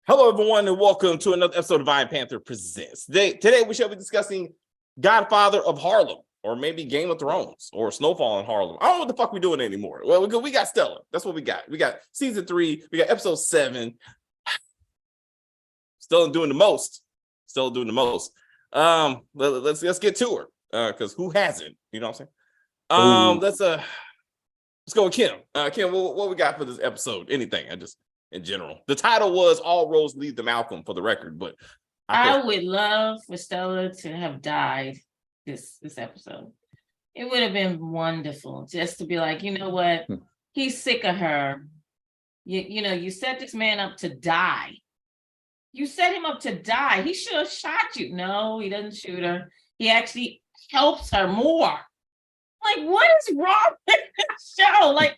Hello, everyone, and welcome to another episode of Iron Panther Presents. Today, we shall be discussing Godfather of Harlem, or maybe Game of Thrones, or Snowfall in Harlem. I don't know what the fuck we're doing anymore. Well, we got Stella. That's what we got. We got season 3. We got episode 7. Still doing the most. Let's get to her. Because who hasn't? You know what I'm saying? Let's go with Kim. Kim, what we got for this episode? Anything? In general. The title was All Roads Lead to Malcolm, for the record, but I would love for Stella to have died this episode. It would have been wonderful just to be like, you know what? He's sick of her. You set this man up to die. You set him up to die. He should have shot you. No, he doesn't shoot her. He actually helps her more. Like, what is wrong with this show? Like,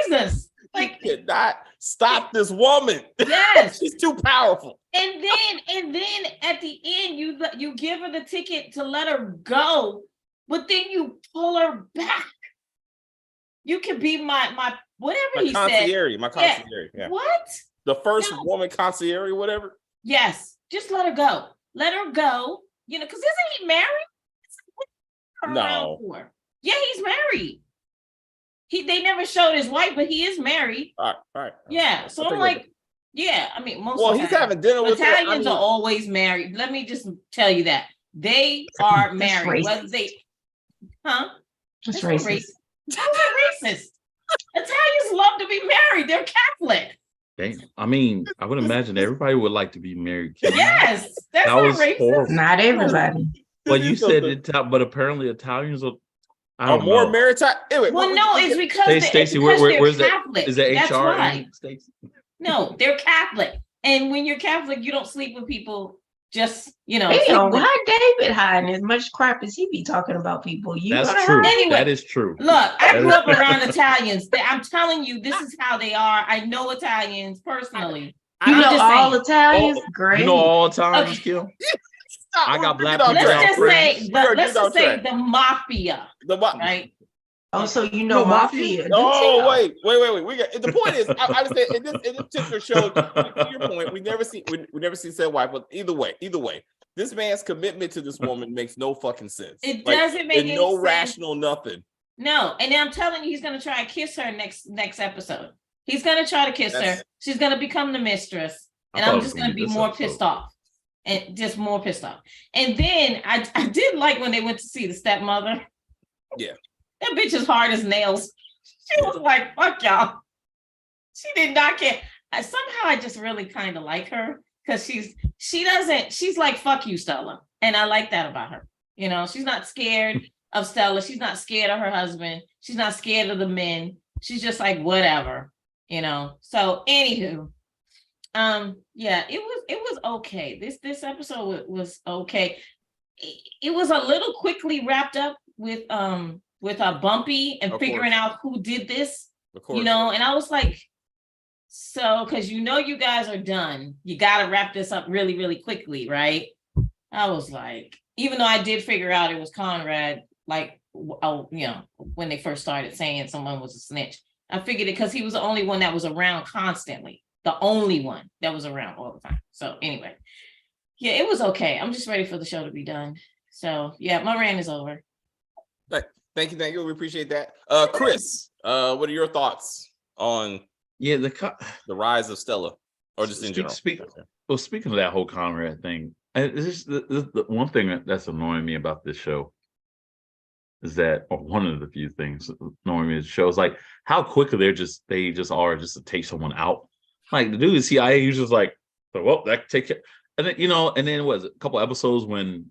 Jesus. Like, you cannot stop this woman. Yes. She's too powerful. And then at the end, you give her the ticket to let her go, but then you pull her back. You could be my whatever he said. My concierge. Yeah. What? The first woman concierge, whatever. Yes. Just let her go. Let her go. Because isn't he married? No. Yeah, he's married. They never showed his wife, but he is married. All right. Yeah. So I'm like, yeah, I mean, he's having dinner with Italians are always married. Let me just tell you that. They are married. Whether That's racist. How's that racist? Italians love to be married. They're Catholic. I mean, I would imagine everybody would like to be married. Yes, that's not racist. Horrible. Not everybody. But you said it, but apparently Italians are more maritime. Anyway, no, it's because Stacey, where's Catholic. That? Is that that's HR? Why. No, they're Catholic, and when you're Catholic, you don't sleep with people. Just Damn, why David hiding as much crap as he be talking about people? That's true. Anyway, that is true. Look, I grew up around Italians. I'm telling you, this is how they are. I know Italians personally. You know all Italians? Great. You know all Italians, Kim? I got black people. Let's just say the mafia. Right? Oh, so you know mafia. Oh, wait. We got the point is, I would say in this particular show, to your point, we never see said wife, but either way, this man's commitment to this woman makes no fucking sense. It doesn't make any sense. Rational nothing. No, and I'm telling you, he's gonna try to kiss her next episode. He's gonna try to kiss her. She's gonna become the mistress, and I'm just gonna be more pissed off. And just more pissed off. And then I did like when they went to see the stepmother. Yeah. That bitch is hard as nails. She was like, fuck y'all. She did not care. Somehow I just really kind of like her because she's like, fuck you, Stella. And I like that about her. She's not scared of Stella. She's not scared of her husband. She's not scared of the men. She's just like, whatever, So anywho, it was okay. This episode was okay. It was a little quickly wrapped up with a Bumpy and figuring out who did this, and I was like, so because you guys are done, you got to wrap this up really, really quickly, right? I was like, even though I did figure out it was Conrad, like, when they first started saying someone was a snitch, I figured it because he was the only one that was around constantly. The only one that was around all the time. So anyway, yeah, it was okay. I'm just ready for the show to be done. So yeah, my rant is over. Thank you. We appreciate that. Chris, what are your thoughts on the rise of Stella, or just in general? Speaking of that whole Conrad thing, it's just the one thing that's annoying me about this show is that, or one of the few things annoying me is the show is like how quickly they just are to take someone out. Like the dude, the CIA, he was just like, well, that take care. And then, and then it was a couple episodes when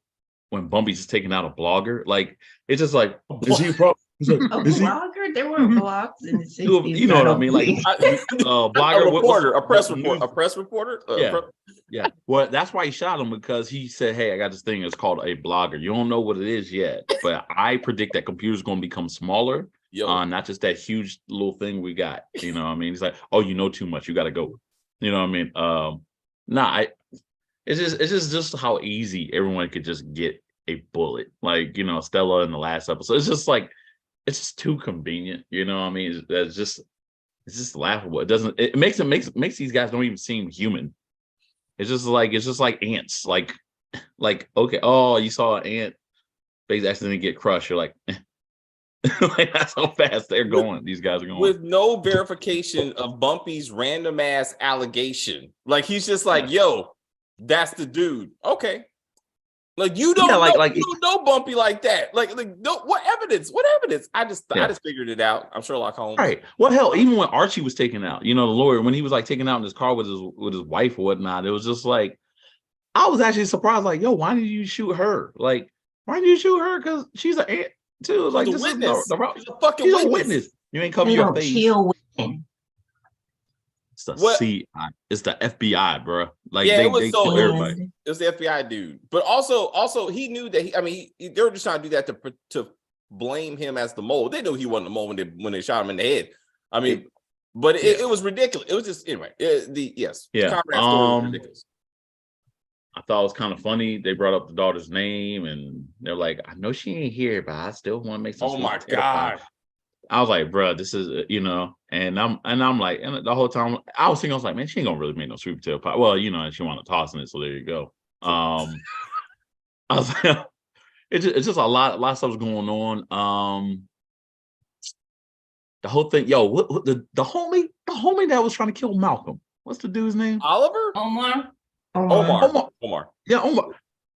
Bumpy's just taking out a blogger. Like, it's just like, is he a problem? Like, a blogger? There weren't blogs in the 60s. You know what I mean? Like, blogger. A press reporter? Yeah. Well, that's why he shot him, because he said, hey, I got this thing. It's called a blogger. You don't know what it is yet, but I predict that computers going to become smaller. Not just that huge little thing we got. You know what I mean? He's like, oh, you know too much. You got to go. You know what I mean? It's just how easy everyone could just get a bullet. Like, Stella in the last episode. It's just like, it's just too convenient. You know what I mean? It's it's just laughable. It doesn't. It makes these guys don't even seem human. It's just like ants. Like okay, oh, you saw an ant face accidentally get crushed. You're like, like that's how fast they're going. These guys are going with no verification of Bumpy's random ass allegation. Like he's just like, yo, that's the dude. Okay. Like you don't you don't know Bumpy like that. Like no, what evidence? What evidence? I just figured it out. I'm Sherlock Holmes. Right. Well, hell, even when Archie was taken out, the lawyer, when he was like taken out in his car with his wife or whatnot, it was just like, I was actually surprised. Like, yo, why did you shoot her? Like, why did you shoot her? Because she's an aunt too. Like, this witness. She's a fucking witness. You ain't covering your face. Kill women. It's the CI. It's the FBI, bro. Like, yeah, they kill everybody. It was the FBI dude, but also he knew that. They were just trying to do that to blame him as the mole. They knew he wasn't the mole when they shot him in the head. But it was ridiculous. It was just anyway. The Conrad story was ridiculous. I thought it was kind of funny. They brought up the daughter's name, and they're like, "I know she ain't here, but I still want to make some." Oh my god! I was like, "Bro, this is and I'm like, and the whole time I was thinking, I was like, man, she ain't gonna really make no sweet potato pie. Well, and she wanted to toss in it, so there you go. I was like, it's just a lot of stuff's going on. The whole thing, what the homie that was trying to kill Malcolm. What's the dude's name? Oliver? Omar. Yeah, Omar.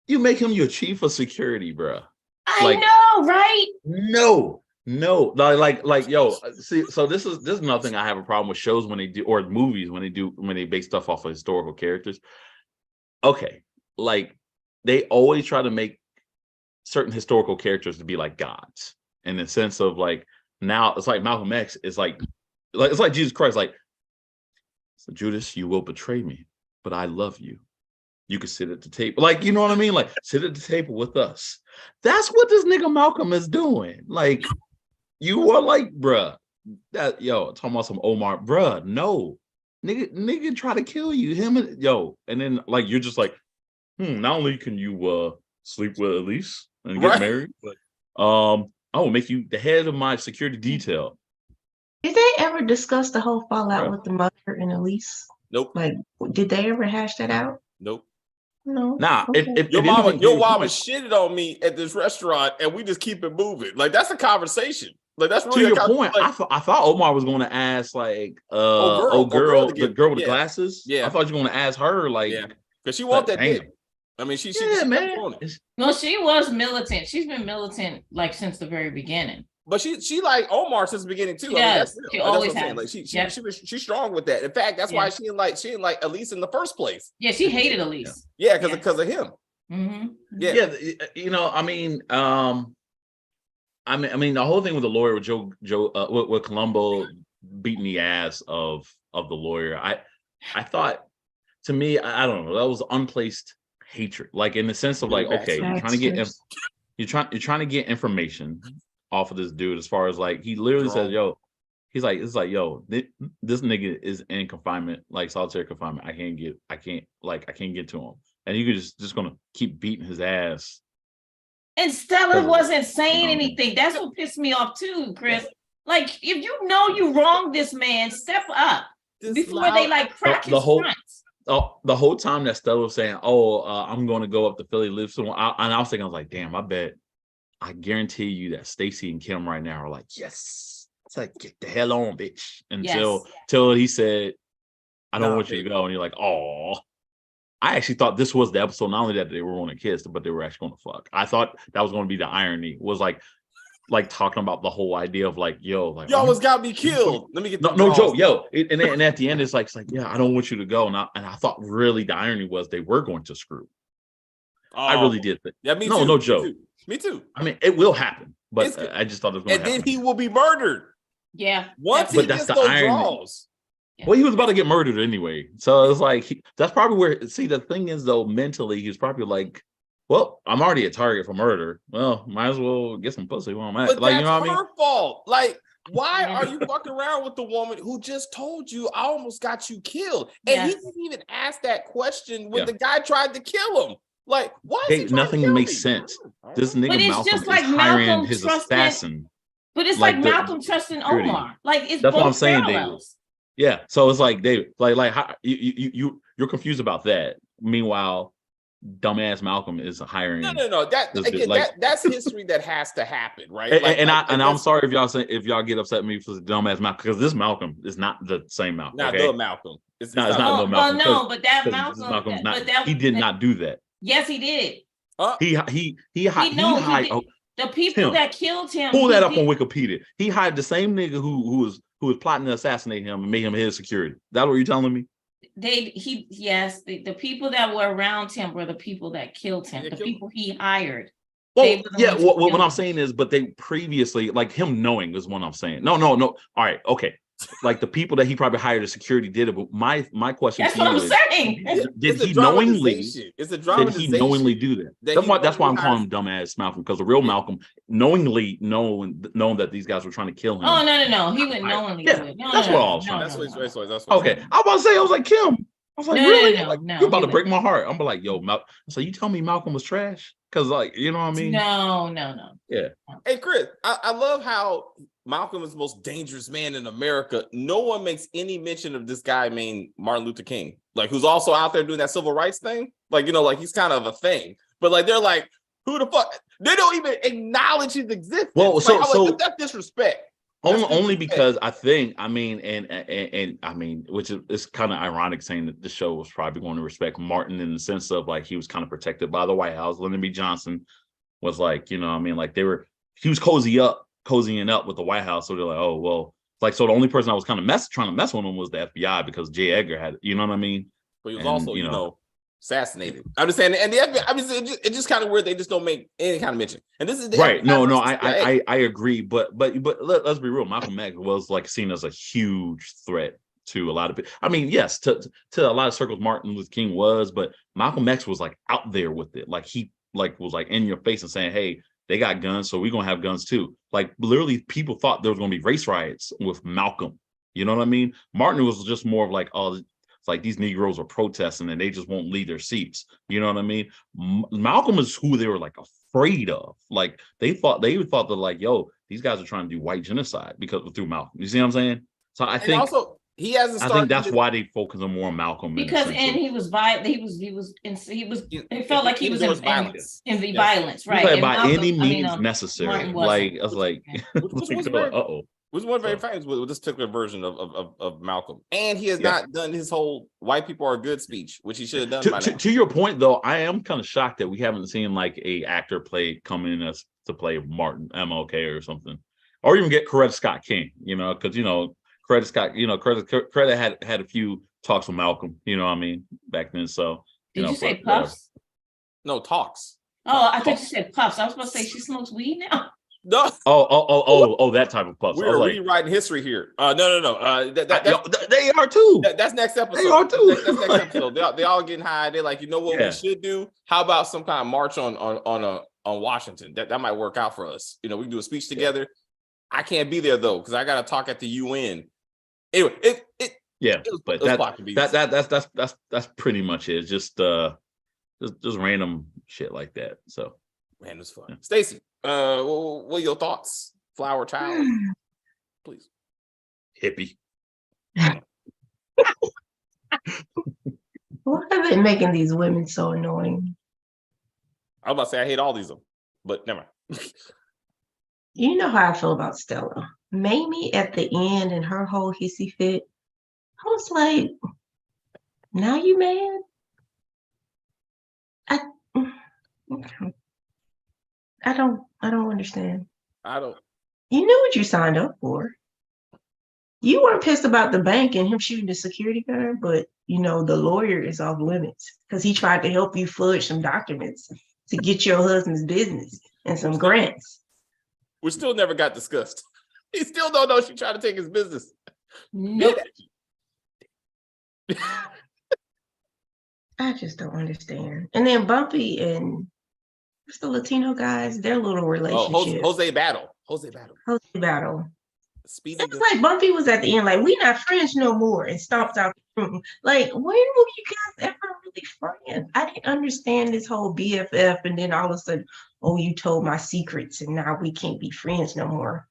You make him your chief of security, bro. I know, right? No, yo. See, so this is nothing. I have a problem with shows when they do, or movies when they base stuff off of historical characters. Okay, like they always try to make certain historical characters to be like gods, in the sense of like now it's like Malcolm X is like it's like Jesus Christ, like, so Judas, you will betray me, but I love you. You can sit at the table. Like, you know what I mean? Like, sit at the table with us. That's what this nigga Malcolm is doing. Like, you are like, bruh, talking about some Omar, bruh, no. Nigga try to kill you. And then like you're just like, not only can you sleep with Elise and get married, but I will make you the head of my security detail. Did they ever discuss the whole fallout with the mother and Elise? Nope. Like, did they ever hash that out? Nope. No. Nah, okay. if your mama shitted on me at this restaurant, and we just keep it moving. Like that's a conversation. Like that's really to your point. I thought Omar was going to ask like, the girl with the glasses. Yeah, I thought you were going to ask her like, because she want that dick. I mean, she man. No, she was militant. She's been militant like since the very beginning. But she like Omar since the beginning too. Yes, she always has. Like she's strong with that. In fact, that's why she didn't like Elise in the first place. Yeah, she hated Elise. Yeah, because of him. Mm-hmm. Yeah. I mean, the whole thing with the lawyer with with Columbo beating the ass of the lawyer. I thought, to me, I don't know, that was unplaced hatred. Like in the sense of like, okay, you're trying to get information off of this dude, as far as like he literally says, yo, he's like, it's like, yo, this nigga is in confinement, like solitary confinement. I can't get to him, and you could just gonna keep beating his ass. And Stella wasn't saying anything. That's what pissed me off too, Chris. Like, if you know you wronged this man, step up before they like crack his fronts. The whole time that Stella was saying, I'm going to go up to Philly, live somewhere, and I was thinking, I was like, damn, I guarantee you that Stacy and Kim right now are like, yes. It's like, get the hell on, bitch. Until he said, I don't want you to go. And you're like, oh. I actually thought this was the episode, not only that they were going to kiss, but they were actually going to fuck. I thought that was going to be the irony, was like talking about the whole idea of like, yo, like, you almost got me killed. Let me get no joke, yo. And at the end, it's like, yeah, I don't want you to go. And I thought really the irony was they were going to screw. I really did think. Yeah, me too. No joke. Me too. I mean, it will happen, but I just thought it was going to happen. And then he will be murdered. Yeah. Once he gets those draws. Well, he was about to get murdered anyway. So it's like, that's probably where, see, the thing is though, mentally, he's probably like, well, I'm already a target for murder. Well, might as well get some pussy while I'm at. But like, that's you know what I mean? her fault. Like, why are you fucking around with the woman who just told you I almost got you killed? And he didn't even ask that question when the guy tried to kill him. Like, why? Nothing makes sense. This nigga Malcolm is hiring his assassin. But it's like Malcolm trusting Omar. Like, it's that's both what I'm saying, parallels. Yeah. So it's like they like how, you're confused about that. Meanwhile, dumbass Malcolm is hiring. No. That again, like, that's history that has to happen, right? I'm sorry if y'all get upset at me for dumbass Malcolm, because this Malcolm is not the same Malcolm. Not okay? the Malcolm. It's not the Malcolm. Well, no, but that Malcolm, Malcolm, he did not do that. Yes, he did. He hired the people that killed him. Pull that up on Wikipedia. He hired the same nigga who was plotting to assassinate him and make him his security. That's what you're telling me? The people that were around him were the people that killed him. The people he hired. Well, yeah. What I'm saying is, but they previously, like him knowing is what I'm saying. No. All right, okay. Like the people that he probably hired as security did it. But my question to you is, saying. Did he knowingly? It's a dramatization. Did he knowingly do that? That's why I'm calling him dumbass Malcolm, because the real Malcolm knowingly knowing that these guys were trying to kill him. Oh no, he wouldn't knowingly do it. That's what I was saying. That's what. Okay, I was about to say, I was like, Kim. I was like, really? No, you're about to break my heart. I'm like, yo, so you tell me Malcolm was trash? Because, like, you know what I mean? No. Yeah. Hey, Chris, I love how Malcolm is the most dangerous man in America. No one makes any mention of this guy named Martin Luther King, like, who's also out there doing that civil rights thing. Like, like he's kind of a thing. But like, they're like, who the fuck? They don't even acknowledge his existence. Well, so that's disrespect. Only because I think, I mean, and I mean, which is it's kind of ironic saying that the show was probably going to respect Martin in the sense of like he was kind of protected by the White House. Lyndon B. Johnson was like, you know what I mean? Like he was cozying up with the White House. So they're like, oh, well, like, so the only person I was kind of trying to mess with him was the FBI because J. Edgar had, you know what I mean? But he was also, assassinated. I'm just saying, and the FBI, I mean, it's just kind of weird. They just don't make any kind of mention. And this is right. No, I agree. But let's be real. Malcolm X was like seen as a huge threat to a lot of people. I mean, yes, to a lot of circles, Martin Luther King was, but Malcolm X was like out there with it. Like he was like in your face and saying, hey, they got guns, so we're gonna have guns too. Like literally, people thought there was gonna be race riots with Malcolm. You know what I mean? Martin was just more of like, oh, it's like these Negroes are protesting and they just won't leave their seats. You know what I mean? Malcolm is who they were like afraid of. Like they thought that like, yo, these guys are trying to do white genocide through Malcolm. You see what I'm saying? So I think also he hasn't started. I think that's why they focus on more on Malcolm because he was violent. It felt like he was in violence. Violence, right? By any means necessary. Like I was like, was one very famous with this particular version of Malcolm, and he has not done his whole "white people are good" speech, which he should have done. To your point, though, I am kind of shocked that we haven't seen like a actor come in as to play Martin MLK or something, or even get Coretta Scott King. Because Coretta Scott, Coretta had a few talks with Malcolm. You know what I mean back then. So did you say puffs? No, talks. Oh, I thought you said puffs. I was supposed to say she smokes weed now. No. Oh, that type of puffs. We're rewriting history here. No. They are too. That's next episode. They are too. That's next episode. They all getting high. They're like, you know what we should do? How about some kind of march on Washington? That might work out for us. We can do a speech together. I can't be there though because I got to talk at the UN. Anyway, that's pretty much it. Just random shit like that. So random's fun. Yeah. Stacey. What are your thoughts? Flower child, please. Hippie. Why are they making these women so annoying? I was about to say I hate all these of them, but never mind. You know how I feel about Stella. Mamie at the end and her whole hissy fit. I was like, now you mad? I don't understand. You knew what you signed up for. You weren't pissed about the bank and him shooting the security guard, but the lawyer is off limits because he tried to help you fudge some documents to get your husband's business and some grants. We still never got discussed. He still don't know she tried to take his business. Nope. I just don't understand. And then Bumpy and what's the Latino guys? Their little relationship. Jose Battle. It's like Bumpy was at the end, like, we not friends no more, and stomped out the room. Like, when were you guys ever really friends? I didn't understand this whole BFF, and then all of a sudden, oh, you told my secrets, and now we can't be friends no more.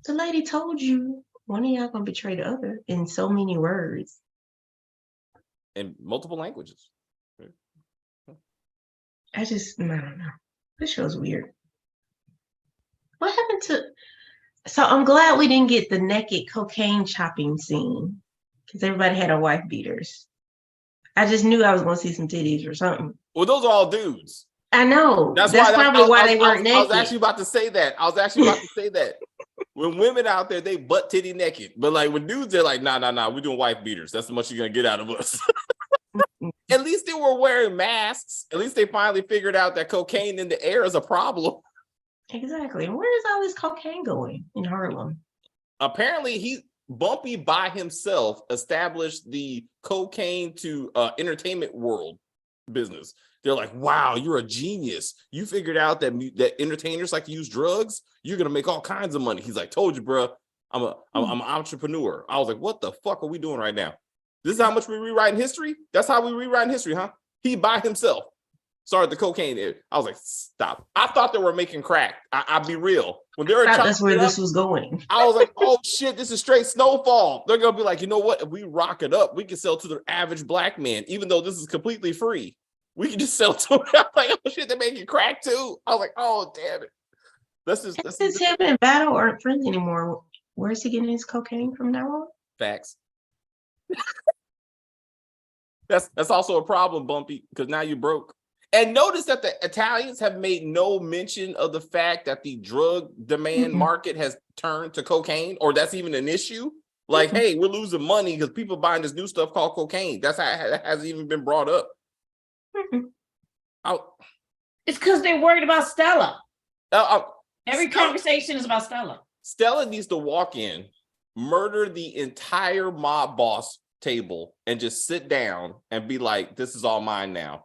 The lady told you One of y'all gonna betray the other in so many words. In multiple languages. I don't know. This show's weird. What happened to... So I'm glad we didn't get the naked cocaine chopping scene because everybody had a wife beaters. I just knew I was going to see some titties or something. Well, those are all dudes. I know. That's probably why they weren't naked. I was actually about to say that. When women out there, they butt titty naked. But like when dudes, they're like, nah, we're doing wife beaters. That's as much you're going to get out of us. At least they were wearing masks. At least they finally figured out that cocaine in the air is a problem. Exactly. Where is all this cocaine going in Harlem? Apparently, Bumpy by himself established the cocaine to entertainment world business. They're like, wow, you're a genius. You figured out that entertainers like to use drugs. You're going to make all kinds of money. He's like, told you, bro. I'm an entrepreneur. I was like, what the fuck are we doing right now? This is how much we rewrite history? That's how we rewrite history, huh? He by himself started the cocaine. I was like, stop. I thought they were making crack. I'll be real. When they were that's where this was going. I was like, oh shit, this is straight Snowfall. They're going to be like, you know what? If we rock it up, we can sell to the average black man, even though this is completely free. We can just sell to him. I'm like, oh shit, they're making crack too. I was like, oh damn it. Since him and Battle aren't friends anymore, where's he getting his cocaine from now on? Facts. That's also a problem, Bumpy, because now you're broke. And notice that the Italians have made no mention of the fact that the drug demand market has turned to cocaine, or that's even an issue. Like, hey, we're losing money because people buying this new stuff called cocaine. That's how it hasn't even been brought up. It's because they're worried about Stella. Every conversation is about Stella. Stella needs to walk in, murder the entire mob boss table, and just sit down and be like, this is all mine now.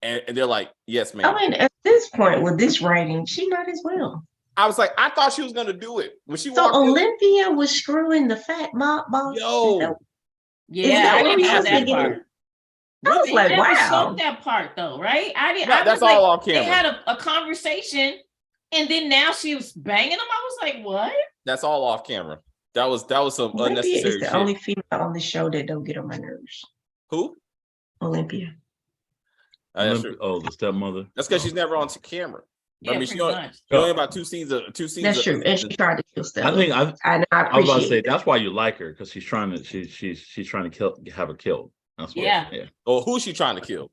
And they're like, yes, ma'am. I mean, at this point with this writing, she might as well. I was like, I thought she was going to do it. When she so Olympia was screwing the fat mob boss. Yo. Yeah, I didn't know that part. I was like, wow. That part though, right? That's all on camera. They had a conversation, and then now she was banging him. I was like, what? That's all off camera. That was some Olympia unnecessary is the shit. only female on the show that don't get on my nerves. Who? Olympia. That's true. Oh, the stepmother. That's because she's never on camera. Yeah, I mean, she only about two scenes. That's true, and she tried to kill Stella. I think I was about to say that's why you like her, because she's trying to have her killed. That's what. Yeah. Or who's she trying to kill?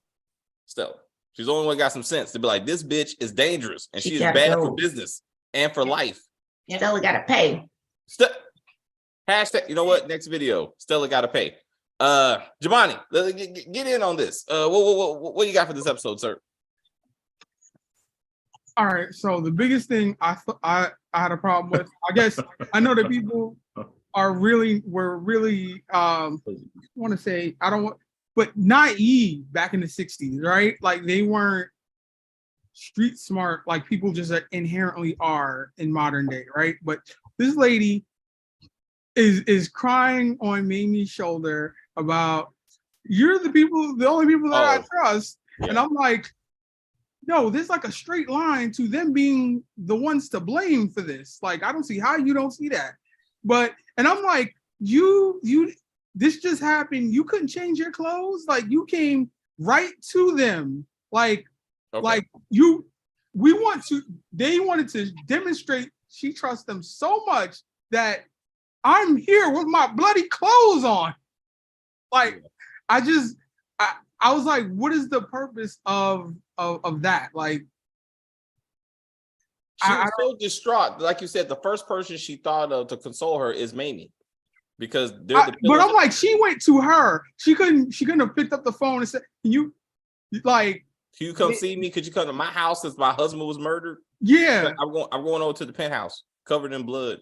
Stella. She's the only one got some sense to be like, this bitch is dangerous and she is bad for business and for life. Stella gotta pay. Hashtag. You know what? Next video. Stella gotta pay. Jabani, get in on this. What you got for this episode, sir? All right, so the biggest thing I had a problem with, I guess I know that people were really want to say but naive back in the 60s, right? Like they weren't street smart like people just inherently are in modern day, right? But this lady is crying on Mamie's shoulder about, you're the only people that I trust. Yeah. And I'm like, no, there's like a straight line to them being the ones to blame for this. Like, I don't see how you don't see that. And I'm like, this just happened. You couldn't change your clothes. Like, you came right to them. Like, they wanted to demonstrate she trusts them so much that I'm here with my bloody clothes on. Like, I was like, what is the purpose of that? Like, she was so distraught. Like you said, the first person she thought of to console her is Mamie, because but I'm like, she went to her. She couldn't have picked up the phone and said, "Can you come see me? Could you come to my house since my husband was murdered?" Yeah, I'm going over to the penthouse covered in blood.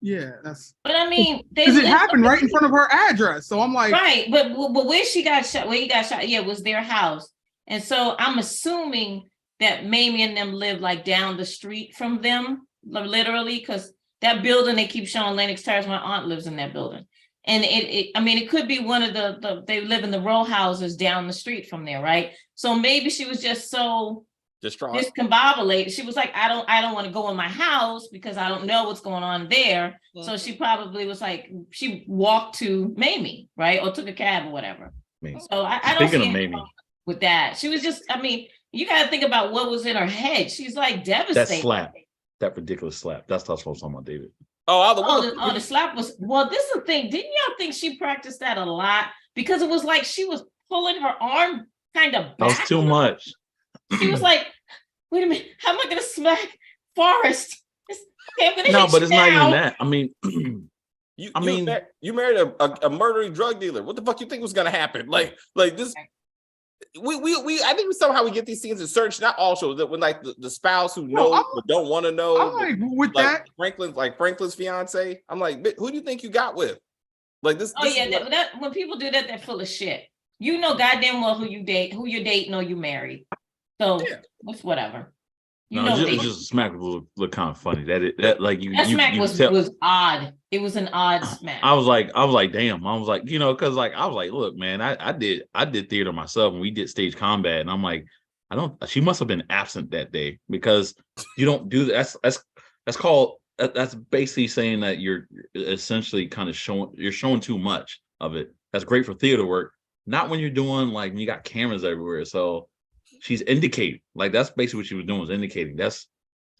Yeah, that's. But I mean, because it happened right in front of her address. So I'm like, right, but where he got shot, was their house, and so I'm assuming that Mamie and them live like down the street from them, literally, because that building they keep showing Lennox Towers. My aunt lives in that building, and it could be one of they live in the row houses down the street from there, right? So maybe she was just so discombobulated. She was like, I don't want to go in my house because I don't know what's going on there. Mm-hmm. So she probably was like, she walked to Mamie, right? Or took a cab or whatever. So I don't see anything with that. She was just, I mean, you got to think about what was in her head. She's like devastated. That slap, that ridiculous slap. That's what I was talking about, David. The slap was, well, this is the thing. Didn't y'all think she practiced that a lot? Because it was like she was pulling her arm kind of back. That was too much. She was like, wait a minute, how am I going to smack Forrest? Okay, I'm gonna no, but it's down. not even that. I mean, you married a murdering drug dealer. What the fuck you think was going to happen? Like this. I think we get these scenes in certain, not all shows, that when like the spouse who knows but don't want to know. I'm with that. Franklin's fiance. I'm like, who do you think you got with? Like this. When people do that, they're full of shit. You know goddamn well who you date, who you're dating, or you married. So it's whatever. It's just smack look kind of funny. That smack was odd. It was an odd smack. I was like, damn. I was like, because like I was like, look, man, I did theater myself and we did stage combat, and I'm like, she must have been absent that day because you don't do that. That's basically saying that you're essentially kind of showing too much of it. That's great for theater work, not when you're doing like when you got cameras everywhere. So she's indicating, like that's basically what she was doing, was indicating. That's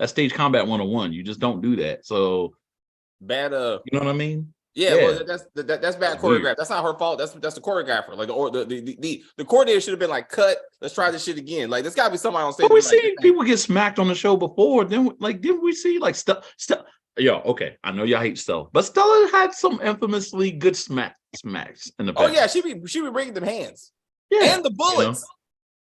stage combat 101. You just don't do that. So bad. You know what I mean? Yeah. Well, that's bad choreograph. That's not her fault. That's the choreographer. Like the coordinator should have been like, cut. Let's try this shit again. Like there's got to be somebody on stage. But we seen people get smacked on the show before. Didn't we see like stuff? Yo, okay. I know y'all hate Stella, but Stella had some infamously good smacks in the past. Oh yeah, she be bringing them hands. Yeah, and the bullets.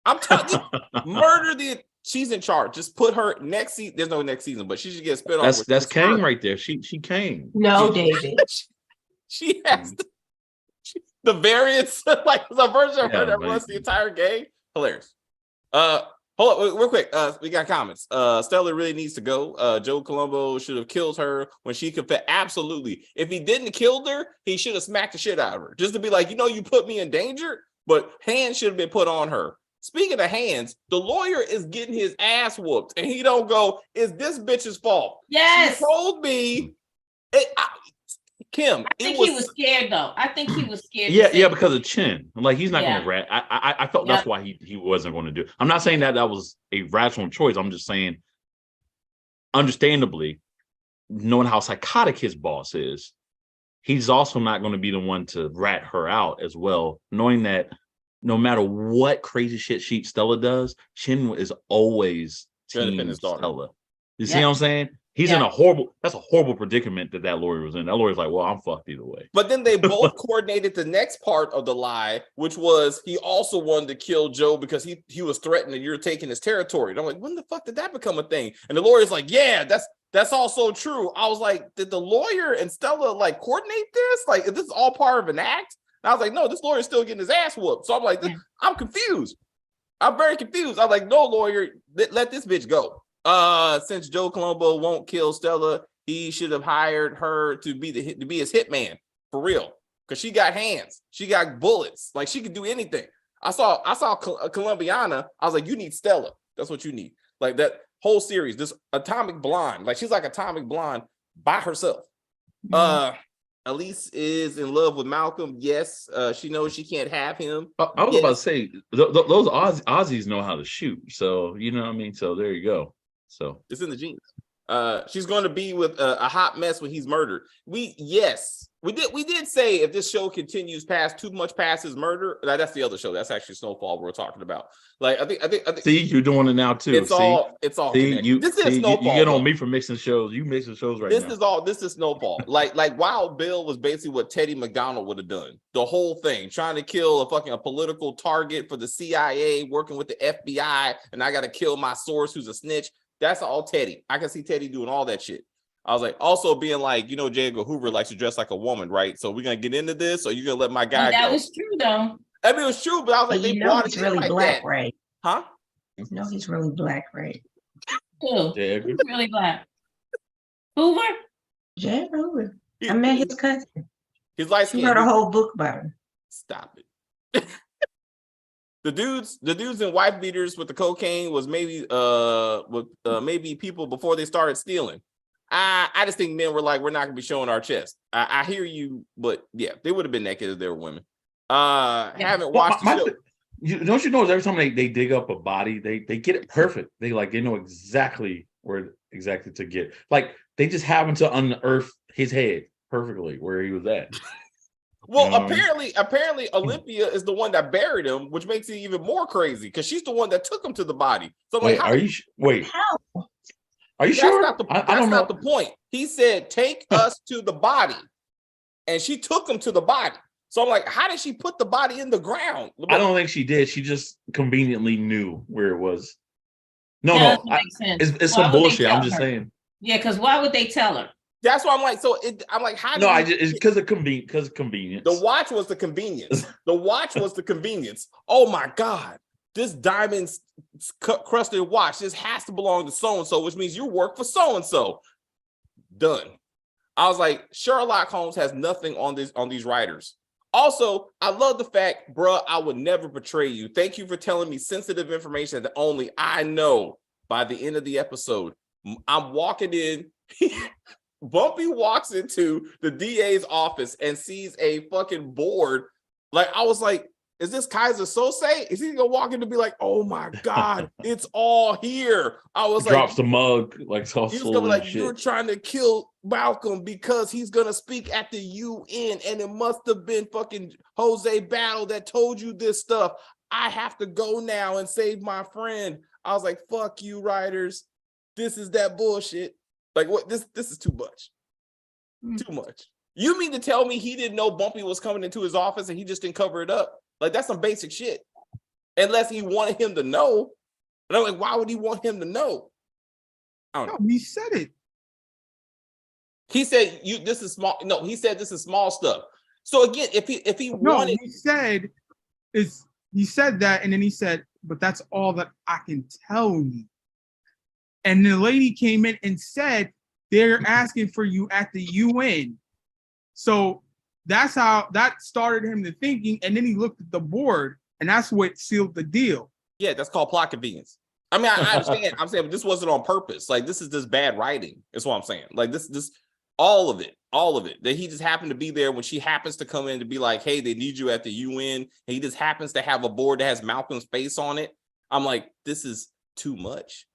I'm talking murder. She's in charge. Just put her next season. There's no next season, but she should get spit off. That's Kang right there. She Kang. No, David. She has the variants, like the version of her that runs the entire game. Hilarious. Hold on, real quick. We got comments. Stella really needs to go. Joe Colombo should have killed her when she could fit. Absolutely. If he didn't kill her, he should have smacked the shit out of her. Just to be like, you put me in danger, but hands should have been put on her. Speaking of hands, the lawyer is getting his ass whooped, and he don't go, is this bitch's fault? Yes. She told me, Kim. I think he was scared, though. I think he was scared. Yeah, because of Chin. Like, he's not going to rat. I felt that's why he wasn't going to do it. I'm not saying that was a rational choice. I'm just saying, understandably, knowing how psychotic his boss is, he's also not going to be the one to rat her out as well, knowing that no matter what crazy shit Stella does, Chin is always team Stella. You see what I'm saying? He's in a horrible predicament that lawyer was in. That lawyer's like, well, I'm fucked either way. But then they both coordinated the next part of the lie, which was he also wanted to kill Joe because he was threatened that you're taking his territory. And I'm like, when the fuck did that become a thing? And the lawyer's like, yeah, that's also true. I was like, did the lawyer and Stella like coordinate this? Like, is this all part of an act? And I was like, no, this lawyer's still getting his ass whooped. So I'm like, I'm confused. I'm very confused. I'm like, no, lawyer, let this bitch go. Since Joe Colombo won't kill Stella, he should have hired her to be his hitman for real. Because she got hands, she got bullets, like she could do anything. I saw Colombiana. I was like, you need Stella. That's what you need. Like that whole series, this Atomic Blonde, like she's like Atomic Blonde by herself. Elise is in love with Malcolm. Yes, she knows she can't have him. I was about to say those Aussies know how to shoot. So you know what I mean. So there you go. So it's in the genes. She's going to be with a hot mess when he's murdered. We did say if this show continues too much past his murder. That's the other show. That's actually Snowfall we're talking about. Like I think. See, you're doing it now too. It's all. This is Snowfall. You get on me for mixing shows. You mixing shows right now. This is Snowfall. like Wild Bill was basically what Teddy McDonald would have done. The whole thing, trying to kill a political target for the CIA, working with the FBI, and I got to kill my source who's a snitch. That's all Teddy. I can see Teddy doing all that shit. I was like, also being like, J. Edgar Hoover likes to dress like a woman, right? So we're gonna get into this, or you gonna let my guy go? That was true, though. I mean, it was true, but I was like, he's really like black, that. Right? Huh? No, he's really black, right? Who? He's really black. Hoover? J. Edgar Hoover. I met his cousin. He's like, he wrote a whole book about him. Stop it. The dudes in wife beaters with the cocaine was maybe maybe people before they started stealing. I just think men were like, we're not gonna be showing our chest. I hear you, but yeah, they would have been naked if they were women. Haven't watched the show. Don't you know every time they dig up a body, they get it perfect. They know exactly where exactly to get. Like they just happen to unearth his head perfectly where he was at. Well, apparently Olympia is the one that buried him, which makes it even more crazy because she's the one that took him to the body. So wait, like, are you sure? That's not the point. He said, "Take us to the body," and she took him to the body. So I'm like, how did she put the body in the ground? I don't think she did. She just conveniently knew where it was. No, it's some bullshit. I'm just saying. Yeah, because why would they tell her? That's why I'm like, I'm like, how? No, it's because of convenience. The watch was the convenience. Oh my God, this diamond crusted watch. This has to belong to so and so, which means you work for so and so. Done. I was like, Sherlock Holmes has nothing on these writers. Also, I love the fact, bruh, I would never betray you. Thank you for telling me sensitive information that only I know. By the end of the episode, I'm walking in. Bumpy walks into the DA's office and sees a fucking board. Like, I was like, is this Kaiser Sose? Is he gonna walk in to be like, oh my God, it's all here? I was drops the mug, like so. He's gonna be like, you're trying to kill Malcolm because he's gonna speak at the UN, and it must have been fucking Jose Battle that told you this stuff. I have to go now and save my friend. I was like, fuck you, writers. This is that bullshit. Like, what? This is too much. Too much. You mean to tell me he didn't know Bumpy was coming into his office and he just didn't cover it up? Like, that's some basic shit. Unless he wanted him to know. And I'm like, why would he want him to know? I don't know. He said it. He said this is small. No, he said this is small stuff. So again, if he wanted, he said that, and then he said, but that's all that I can tell you. And the lady came in and said, they're asking for you at the UN. So that's how that started him to thinking. And then he looked at the board, and that's what sealed the deal. Yeah, that's called plot convenience. I mean, I understand. I'm saying, but this wasn't on purpose. Like, this is just bad writing. That's what I'm saying. Like, this, all of it. That he just happened to be there when she happens to come in to be like, hey, they need you at the UN. And he just happens to have a board that has Malcolm's face on it. I'm like, this is too much.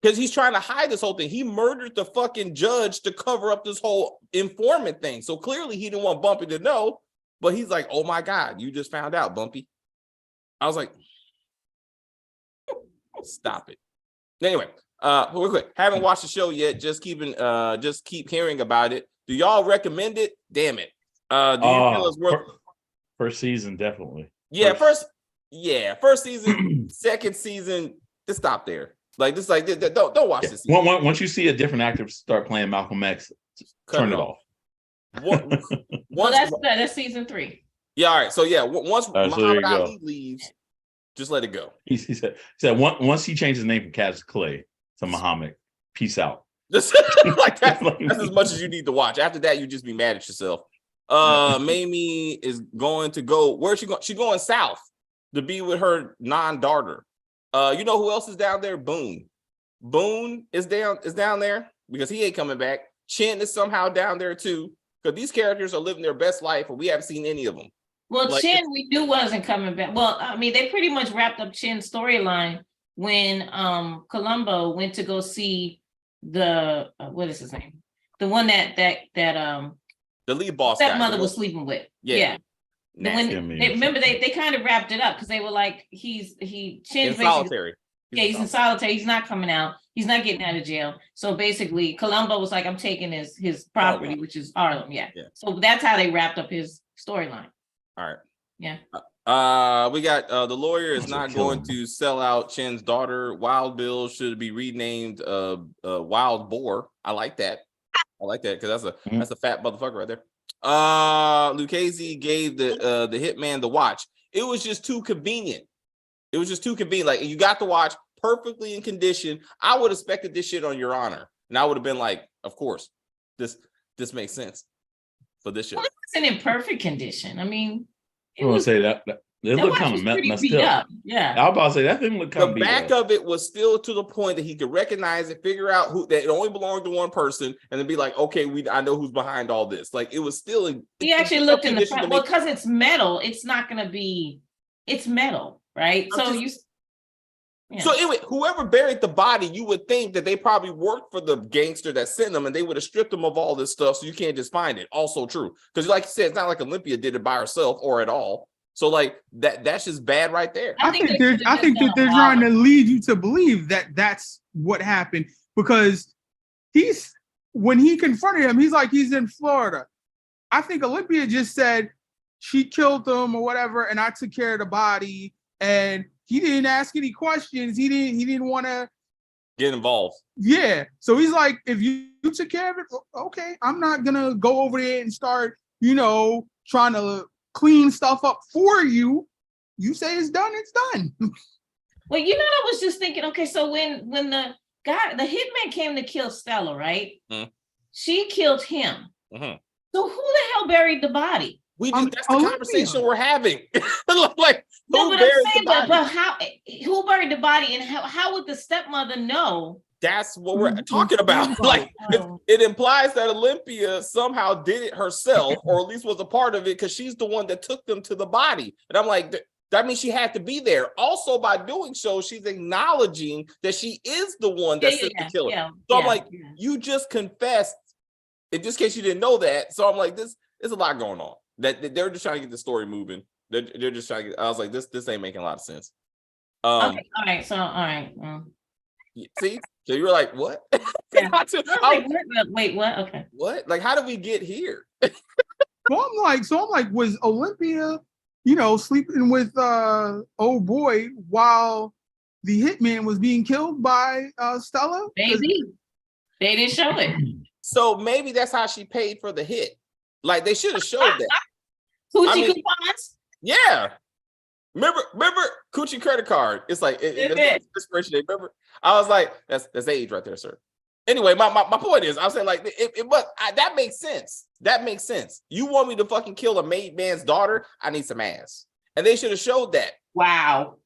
Because he's trying to hide this whole thing. He murdered the fucking judge to cover up this whole informant thing. So clearly he didn't want Bumpy to know. But he's like, oh my God, you just found out, Bumpy. I was like, stop it. Anyway, real quick, haven't watched the show yet. Just keep hearing about it. Do y'all recommend it? Damn it. Do you feel it's worth first season? Definitely. Yeah, first season, second season, just stop there. Like this, like don't watch this. Once you see a different actor start playing Malcolm X, turn it off. That's season 3. Yeah, all right. So yeah, once Muhammad Ali leaves, just let it go. He said once he changed his name from Cassius Clay to Muhammad, peace out. That's as much as you need to watch. After that, you just be mad at yourself. Mamie is going to go. Where's she going? She's going south to be with her non-daughter. You know who else is down there? Boone. Boone is down there because he ain't coming back. Chin is somehow down there too, because these characters are living their best life, and we haven't seen any of them. Well, like, Chin we knew wasn't coming back. Well, I mean, they pretty much wrapped up Chin's storyline when Columbo went to go see the what is his name? The one that the lead boss stepmother was sleeping with. Yeah. Remember they kind of wrapped it up because they were like, Chin's in solitary. He's in solitary. He's not coming out. He's not getting out of jail. So basically, Columbo was like, I'm taking his property, which is Harlem. Yeah. So that's how they wrapped up his storyline. All right. Yeah. We got the lawyer is not going to sell out Chin's daughter. Wild Bill should be renamed Wild Boar. I like that because that's a fat motherfucker right there. Lucchese gave the hitman the watch. It was just too convenient. Like, you got the watch perfectly in condition. I would have expected this shit on Your Honor, and I would have been like, of course, this makes sense for this show. Well, it wasn't in perfect condition. I mean, I want to say that It looked kind of messed up. Yeah, I was about to say that thing looked kind of the back of it was still to the point that he could recognize it, figure out who that it only belonged to one person, and then be like, okay, I know who's behind all this. Like it was still. He actually looked in the front. Well, because it's metal, it's not going to be. It's metal, right? So anyway, whoever buried the body, you would think that they probably worked for the gangster that sent them, and they would have stripped them of all this stuff, so you can't just find it. Also true, because like you said, it's not like Olympia did it by herself or at all. So like that's just bad right there. I think that they're trying to lead you to believe that that's what happened, because when he confronted him, he's like, he's in Florida. I think Olympia just said she killed him or whatever, and I took care of the body, and he didn't ask any questions. He didn't want to get involved. Yeah. So he's like, if you took care of it, okay, I'm not gonna go over there and start, trying to clean stuff up for you. You say it's done, it's done. Well, I was just thinking, okay, so when the hitman came to kill Stella, right? Mm-hmm. She killed him. Mm-hmm. So who the hell buried the body? That's the conversation we're having. Like, but how? Who buried the body, and how would the stepmother know? That's what we're talking about. Like, it implies that Olympia somehow did it herself, or at least was a part of it, because she's the one that took them to the body. And I'm like, that means she had to be there. Also, by doing so, she's acknowledging that she is the one that sent the killer. I'm like, you just confessed. In this case, you didn't know that. So I'm like, there's a lot going on. That they're just trying to get the story moving. They're just trying to get. I was like, this ain't making a lot of sense. Okay, all right. See, so you were like, what? Yeah. Wait, what? Okay. What? Like, how did we get here? So I'm like, was Olympia, sleeping with old boy while the hitman was being killed by Stella? Maybe. They didn't show it. So maybe that's how she paid for the hit. Like, they should have showed that. Coochie coupons? Yeah. Remember Coochie credit card? It's like inspiration. Remember? I was like, that's age right there, sir. Anyway, my point is, I'm saying like that makes sense. That makes sense. You want me to fucking kill a made man's daughter? I need some ass, and they should have showed that. Wow.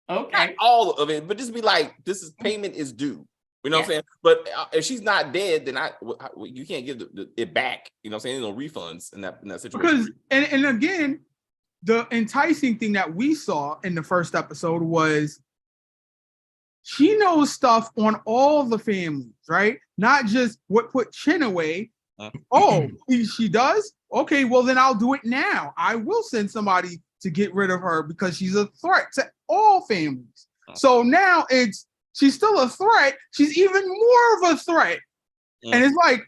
Okay. Not all of it, but just be like, this is payment is due. You know what I'm saying? But if she's not dead, then you can't give it back. You know what I'm saying? There's no refunds in that situation. Because and again, the enticing thing that we saw in the first episode was she knows stuff on all the families, right? Not just what put Chin away. Oh, she does? Okay, well then I'll do it now. I will send somebody to get rid of her because she's a threat to all families. So now she's still a threat. She's even more of a threat. And it's like,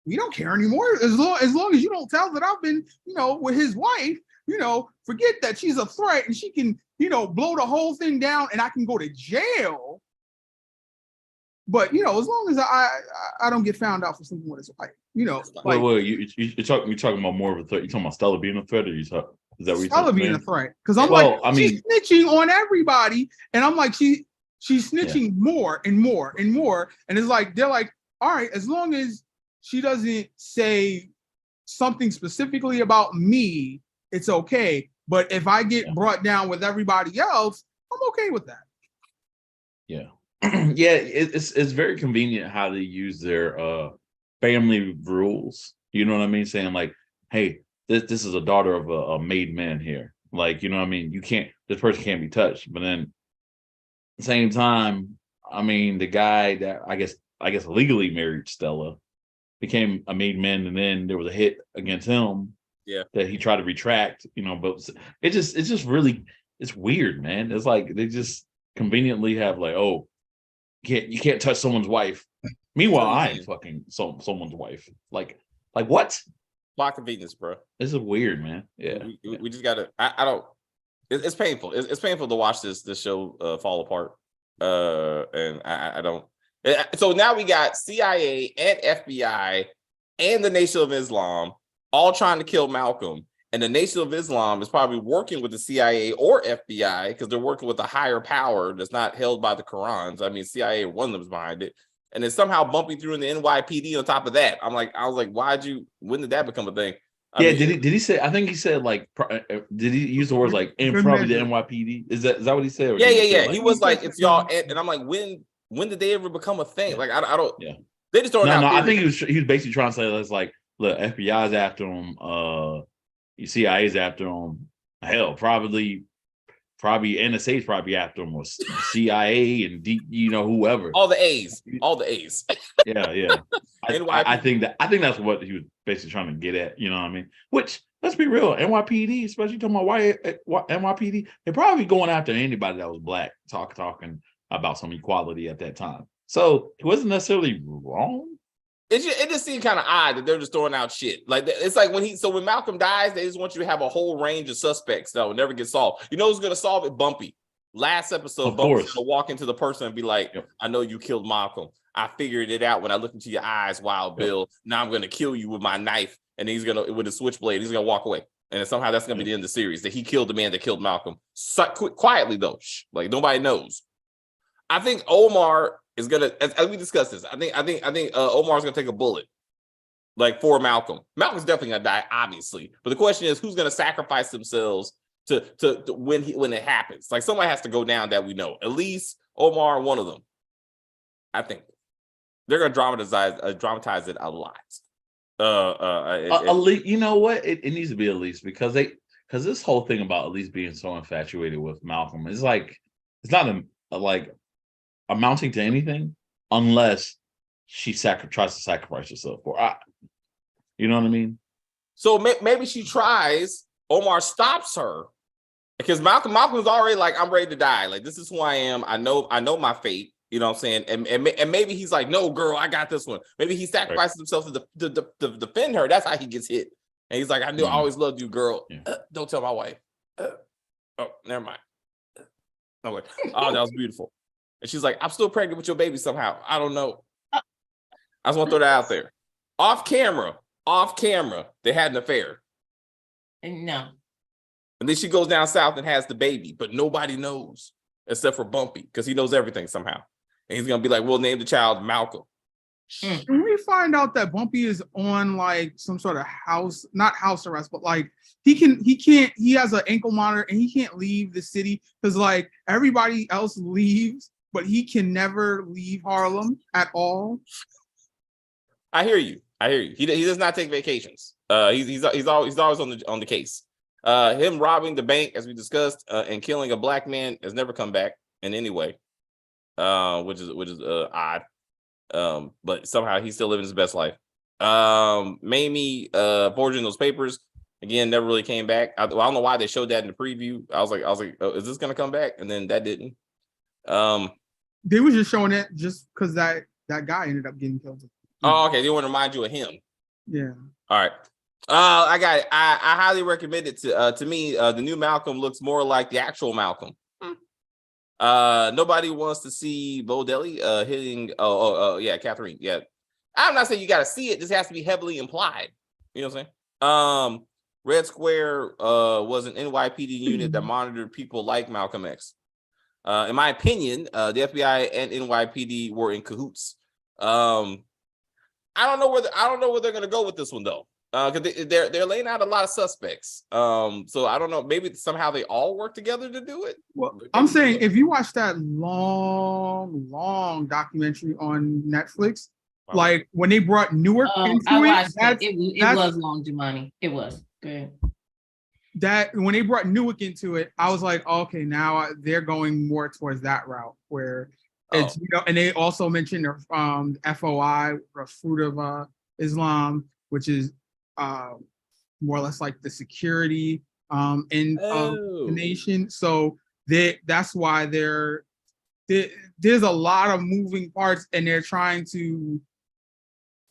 we don't care anymore. As long as you don't tell that I've been, with his wife, forget that she's a threat and she can, blow the whole thing down and I can go to jail. But, as long as I don't get found out for something with his wife, Wait, you're talking about more of a threat. You're talking about Stella being a threat, or is that what you're Stella being a threat? Because she's snitching on everybody. And I'm like, she's snitching more and more and more. And it's like, they're like, all right, as long as she doesn't say something specifically about me, it's okay. But if I get brought down with everybody else, I'm okay with that. Yeah. Yeah, it's very convenient how they use their family rules. You know what I mean? Saying like, hey, this is a daughter of a made man here. Like, you know what I mean? This person can't be touched. But then at the same time, I mean, the guy that I guess legally married Stella became a made man, and then there was a hit against him that he tried to retract, but it's just really, it's weird, man. It's like they just conveniently have like, oh, you can't touch someone's wife. Meanwhile, I ain't fucking someone's wife. Like what? Plot convenience, bro. This is weird, man. Yeah. We just gotta, I don't, it's painful. It's painful to watch this show fall apart. And I don't. So now we got CIA and FBI and the Nation of Islam all trying to kill Malcolm. And the Nation of Islam is probably working with the CIA or FBI because they're working with a higher power that's not held by the Qurans. I mean, CIA, one of them's behind it. And it's somehow bumping through in the NYPD on top of that. I was like, when did that become a thing? Did he say? I think he said like. Did he use the words like and probably the NYPD? Is that what he said? Yeah. He was like, it's y'all, and I'm like, when did they ever become a thing? Like, I don't. Yeah. They just throwing out. No. I think he was basically trying to say it's like, look, FBI's after him. CIA's after him. Hell, probably NSA's probably after him, or CIA and whoever. All the A's. Yeah. I think that's what he was basically trying to get at. You know what I mean? Which, let's be real, NYPD, especially talking about NYPD, they're probably going after anybody that was black, talking about some equality at that time. So it wasn't necessarily wrong. It just seemed kind of odd that they're just throwing out shit. Like, it's like when Malcolm dies, they just want you to have a whole range of suspects that will never get solved. You know who's going to solve it? Bumpy. Last episode, Bumpy's going to walk into the person and be like, yep. I know you killed Malcolm. I figured it out when I looked into your eyes, Wild Bill. Now I'm going to kill you with my knife. And he's going to, with a switchblade, he's going to walk away. And somehow that's going to be the end of the series, that he killed the man that killed Malcolm. Quietly, though. Like, nobody knows. I think Omar is gonna, as we discussed this, I think Omar's gonna take a bullet, like, for Malcolm. Malcolm's definitely gonna die, obviously. But the question is, who's gonna sacrifice themselves to when it happens? Like, somebody has to go down that we know. Elise, Omar, one of them. I think they're gonna dramatize it a lot. Elise, you know what? It needs to be Elise because this whole thing about Elise being so infatuated with Malcolm is like, it's not amounting to anything unless she tries to sacrifice herself for it. You know what I mean? So maybe she tries. Omar stops her because Malcolm's already like, I'm ready to die. Like, this is who I am. I know my fate. You know what I'm saying? And maybe he's like, no, girl, I got this one. Maybe he sacrifices himself to defend her. That's how he gets hit. And he's like, I knew I always loved you, girl. Yeah. Don't tell my wife. Oh, never mind. Oh, that was beautiful. And she's like, I'm still pregnant with your baby somehow. I don't know. I just want to throw that out there. Off camera, they had an affair. No. And then she goes down south and has the baby, but nobody knows except for Bumpy because he knows everything somehow. And he's going to be like, we'll name the child Malcolm. When we find out that Bumpy is on like some sort of not house arrest, but like he has an ankle monitor and he can't leave the city because like everybody else leaves, but he can never leave Harlem at all. I hear you. He does not take vacations. He's always on the case. Him robbing the bank, as we discussed, and killing a black man has never come back in any way, which is odd. But somehow he's still living his best life. Mamie forging those papers again never really came back. I don't know why they showed that in the preview. I was like, oh, is this gonna come back? And then that didn't. They were just showing it just because that guy ended up getting killed. Oh, okay. They want to remind you of him. Yeah. All right. I got it. I highly recommend it to me. The new Malcolm looks more like the actual Malcolm. Nobody wants to see Bo Delhi hitting. Yeah, Catherine. Yeah, I'm not saying you got to see it. This has to be heavily implied. You know what I'm saying? Red Square was an NYPD unit that monitored people like Malcolm X. In my opinion, the FBI and NYPD were in cahoots. I don't know where they're gonna go with this one though, because they're laying out a lot of suspects. So I don't know. Maybe somehow they all work together to do it. Well, I'm saying if you watch that long documentary on Netflix, like when they brought Newark into it was long, Jumani. It was good. That when they brought Newark into it, I was like, okay, now they're going more towards that route where. It's and they also mentioned FOI, or Fruit of Islam, which is more or less like the security end of the nation. So that's why there's a lot of moving parts, and they're trying to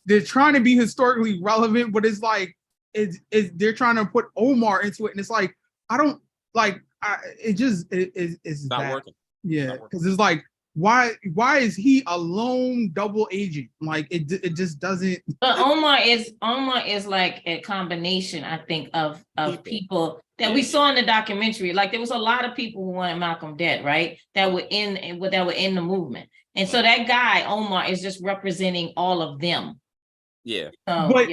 be historically relevant, but it's like they're trying to put Omar into it, and it's like I don't like it's not working. Yeah, because it's like. Why is he a lone double agent? Like it just doesn't. But Omar is like a combination, I think, of people that we saw in the documentary. Like there was a lot of people who wanted Malcolm dead, right? That were in the movement, and so that guy Omar is just representing all of them. Yeah, but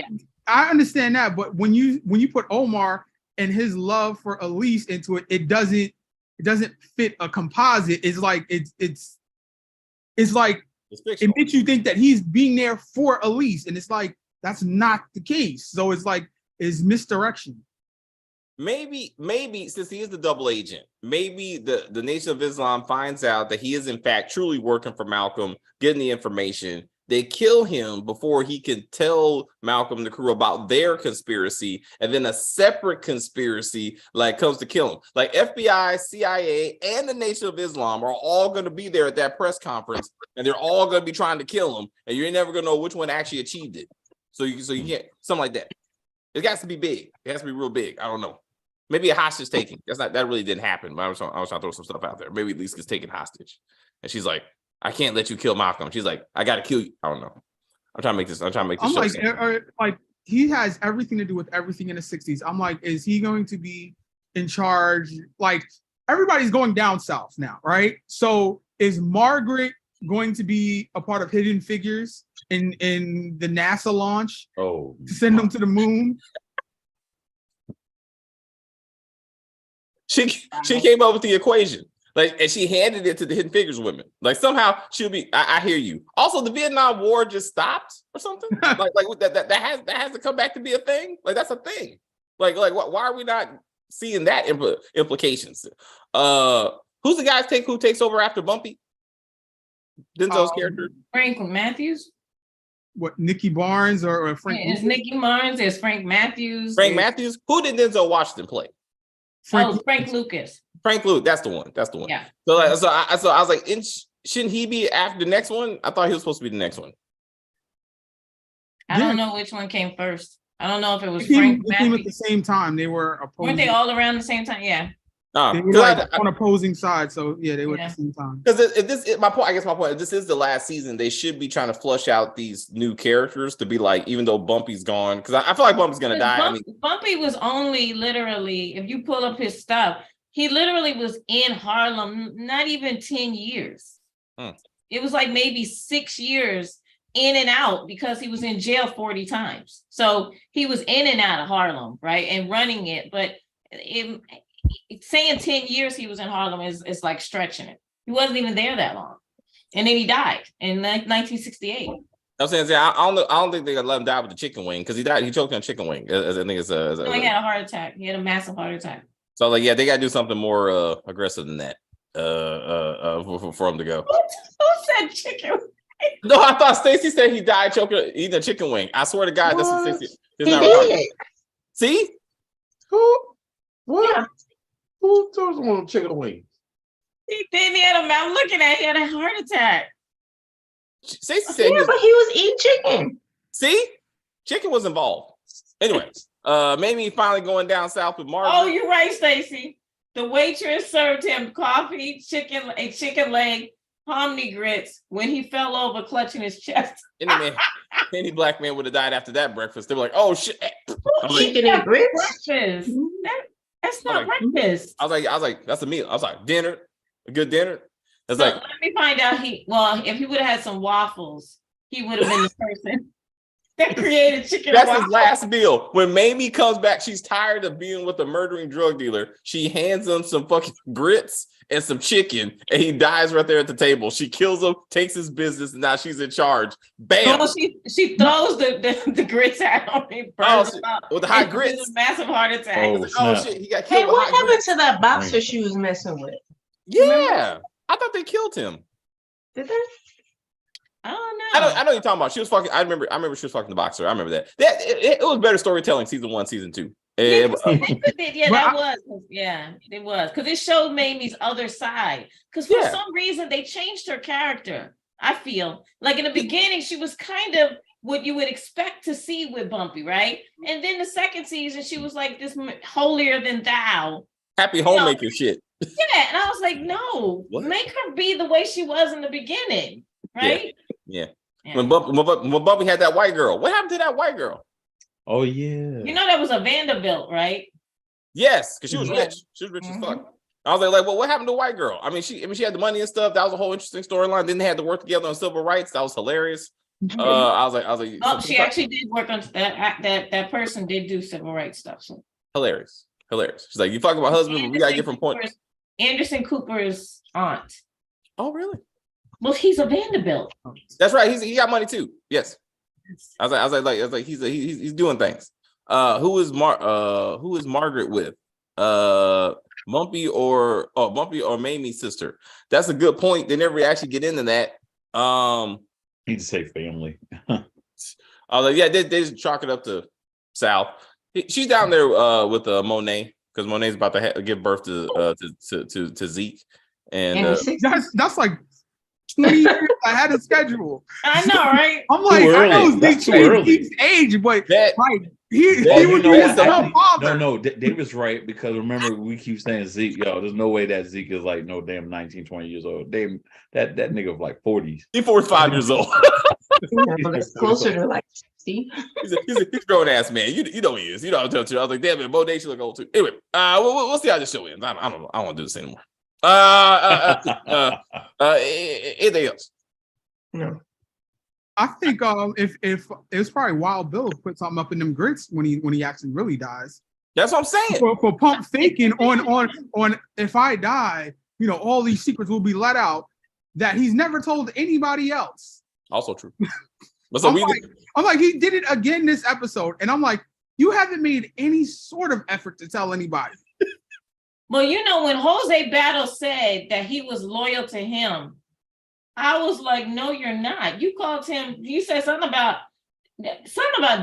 I understand that, but when you put Omar and his love for Elise into it, it doesn't fit a composite. It's like it makes you think that he's being there for Elise, and it's like that's not the case. So it's like it's misdirection. Maybe since he is the double agent, maybe the Nation of Islam finds out that he is in fact truly working for Malcolm, getting the information. They kill him before he can tell Malcolm and the crew about their conspiracy, and then a separate conspiracy comes to kill him. Like FBI, CIA, and the Nation of Islam are all going to be there at that press conference, and they're all going to be trying to kill him, and you're never going to know which one actually achieved it. So you can't, something like that. It has to be big. It has to be real big. I don't know. Maybe a hostage taking. That really didn't happen. But I was trying to throw some stuff out there. Maybe Elise gets taken hostage, and she's like, I can't let you kill Malcolm. She's like, I gotta kill you. I don't know. I'm trying to make this. I'm like he has everything to do with everything in the 60s. I'm like, is he going to be in charge? Like, everybody's going down south now, right? So is Margaret going to be a part of Hidden Figures in the NASA launch? Oh, to send them to the moon? She came up with the equation. And she handed it to the Hidden Figures women. Somehow she'll be. I hear you. Also, the Vietnam War just stopped or something. that has to come back to be a thing. That's a thing. Why are we not seeing that implications? Who's the guy who takes over after Bumpy? Denzel's character. Frank Matthews. What, Nicky Barnes or Frank? Yeah, it's Nicky Barnes. There's Frank Matthews. Matthews. Who did Denzel Washington play? Frank Lucas. Frank Luke, that's the one. Yeah. So I was like, shouldn't he be after the next one? I thought he was supposed to be the next one. I don't know which one came first. I don't know if it was Frank Matthews. They came at the same time. They were opposing. Weren't they all around the same time? Yeah. They were on opposing sides, so yeah, they were at the same time. Because my point, if this is the last season, they should be trying to flush out these new characters to be like, even though Bumpy's gone, because I feel like Bumpy's gonna die. Bumpy was only literally, if you pull up his stuff, he literally was in Harlem not even 10 years. It was like maybe 6 years in and out because he was in jail 40 times. So he was in and out of Harlem, right, and running it, but saying 10 years he was in Harlem is like stretching it. He wasn't even there that long. And then he died in 1968. I'm saying, I don't think they gonna let him die with the chicken wing, because he died. He choked on a chicken wing. I think it's he had a heart attack. He had a massive heart attack. So they gotta do something more aggressive than that for him to go. Who said chicken wing? No, I thought Stacey said he died eating a chicken wing. I swear to God, that's what Stacey. See? Who? What? Yeah. Who told him on chicken wing? He did. He had I'm looking at. He had a heart attack. Stacey said, but he was eating chicken. See, chicken was involved. Anyway, maybe finally going down south with Margaret. Oh, you're right, Stacey. The waitress served him coffee, a chicken leg, hominy grits when he fell over, clutching his chest. Any black man would have died after that breakfast. They were like, "Oh shit!" Chicken and grits. Breakfast. That's not breakfast. I was like, that's a meal. I was like, dinner, a good dinner. That's let me find out. If he would have had some waffles, he would have been the person that created chicken. That's his last meal. When Mamie comes back, she's tired of being with a murdering drug dealer. She hands him some fucking grits and some chicken, and he dies right there at the table. She kills him, takes his business, and now she's in charge. Bam! Oh, she throws the grits at him. With the hot grits. A massive heart attack. Oh shit! He got killed. Hey, what happened to that boxer she was messing with? Yeah, remember? I thought they killed him. Did they? I don't know. I know you're talking about. She was fucking. I remember she was fucking the boxer. I remember that. It was better storytelling. Season 1, season 2. It was because it showed Mamie's other side. Because for some reason they changed her character. I feel like in the beginning she was kind of what you would expect to see with Bumpy, right? And then the second season she was like this holier than thou, happy homemaker shit. Yeah, and I was like, no, make her be the way she was in the beginning, right? Yeah. When Bumpy had that white girl, what happened to that white girl? Oh yeah. You know that was a Vanderbilt, right? Yes, because she was rich. She was rich as fuck. I was like, well, what happened to white girl? I mean, she had the money and stuff. That was a whole interesting storyline. Then they had to work together on civil rights. That was hilarious. I was like, oh, she actually did work on that person did do civil rights stuff. So hilarious. She's like, you fucking my husband, but we gotta get from point. Anderson Cooper's aunt. Oh, really? Well, he's a Vanderbilt. That's right. He got money too. Yes. I was like he's doing things. Who is Margaret with? Bumpy or Mamie's sister. That's a good point. They never actually get into that. Need to say family. I was like, yeah, they just chalk it up to South. She's down there with Monet because Monet's about to give birth to Zeke, and that's like 20 years ahead of schedule. I know, right? I'm like, I know Zeke's age, but he would be his father. No, Dave was right because remember we keep saying Zeke, yo. There's no way that Zeke is like no damn 19, 20 years old. Damn, that nigga was like 40s. He's 45 years old. It's closer to like 60. He's a grown ass man. You know he is. You know I'm telling you. I was like, damn it, Bo Day should look old too. Anyway, we'll see how this show ends. I don't know. I don't want to do this anymore. Anything else? No. I think if it was probably Wild Bill put something up in them grits when he actually really dies. That's what I'm saying. For pump faking on if I die, all these secrets will be let out that he's never told anybody else. Also true. But I'm like, he did it again this episode, and I'm like, you haven't made any sort of effort to tell anybody. Well, when Jose Battle said that he was loyal to him, I was like, no, you're not. You called him, you said something about the